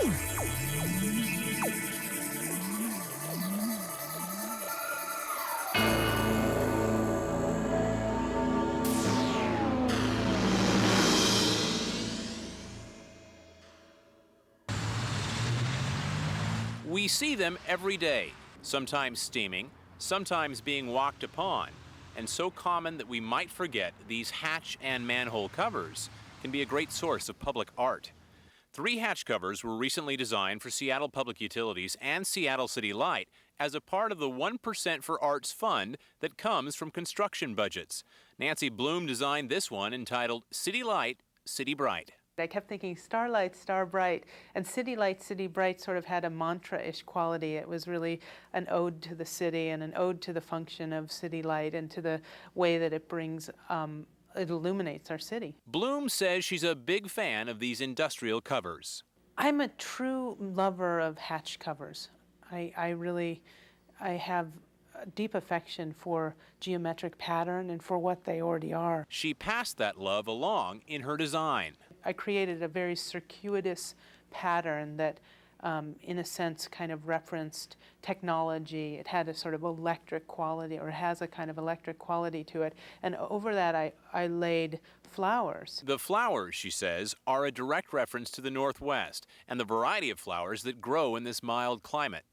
We see them every day, sometimes steaming, sometimes being walked upon, and so common that we might forget these hatch and manhole covers can be a great source of public art. 3 hatch covers were recently designed for Seattle Public Utilities and Seattle City Light as a part of the 1% for Arts Fund that comes from construction budgets. Nancy Blum designed this one entitled City Light, City Bright. I kept thinking Starlight, Star Bright, and City Light, City Bright sort of had a mantra-ish quality. It was really an ode to the city and an ode to the function of City Light and to the way that it brings, it illuminates our city. Blum says she's a big fan of these industrial covers. I'm a true lover of hatch covers. I have a deep affection for geometric pattern and for what they already are. She passed that love along in her design. I created a very circuitous pattern that, in a sense, kind of referenced technology. It had a sort of electric quality, or has a kind of electric quality to it. And over that, I laid flowers. The flowers, she says, are a direct reference to the Northwest and the variety of flowers that grow in this mild climate.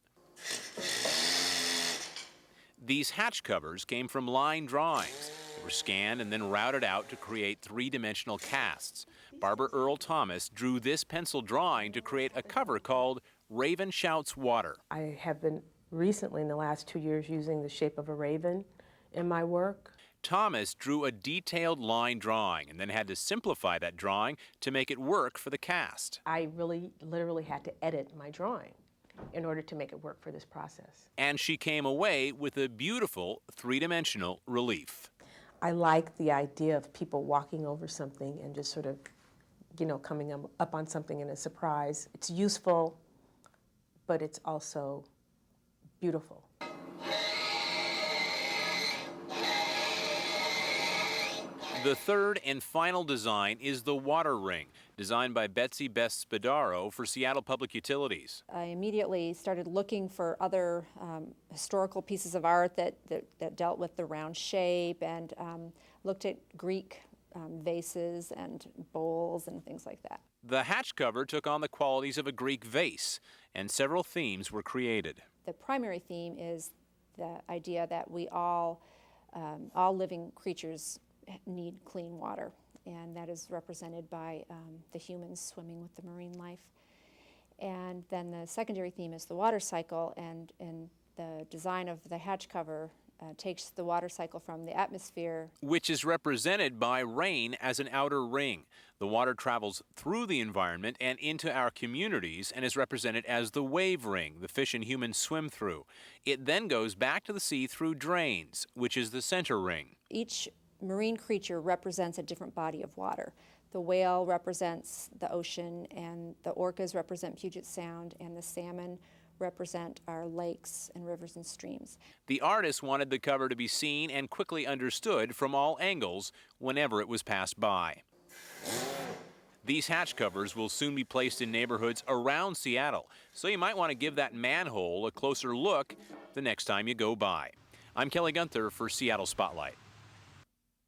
These hatch covers came from line drawings. They were scanned and then routed out to create 3-dimensional casts. Barber Earl Thomas drew this pencil drawing to create a cover called Raven Shouts Water. I have been recently, in the last 2 years, using the shape of a raven in my work. Thomas drew a detailed line drawing and then had to simplify that drawing to make it work for the cast. I really, literally had to edit my drawing in order to make it work for this process. And she came away with a beautiful 3-dimensional relief. I like the idea of people walking over something and just sort of, coming up on something in a surprise. It's useful, but it's also beautiful. The third and final design is the water ring, designed by Betsy Best-Spadaro for Seattle Public Utilities. I immediately started looking for other historical pieces of art that dealt with the round shape, and looked at Greek vases and bowls and things like that. The hatch cover took on the qualities of a Greek vase, and several themes were created. The primary theme is the idea that we all living creatures need clean water, and that is represented by the humans swimming with the marine life. And then the secondary theme is the water cycle, and the design of the hatch cover takes the water cycle from the atmosphere, which is represented by rain as an outer ring. The water travels through the environment and into our communities and is represented as the wave ring the fish and humans swim through. It then goes back to the sea through drains, which is the center ring. Each marine creature represents a different body of water. The whale represents the ocean, and the orcas represent Puget Sound, and the salmon represent our lakes and rivers and streams. The artist wanted the cover to be seen and quickly understood from all angles whenever it was passed by. These hatch covers will soon be placed in neighborhoods around Seattle, so you might want to give that manhole a closer look the next time you go by. I'm Kelly Gunther for Seattle Spotlight.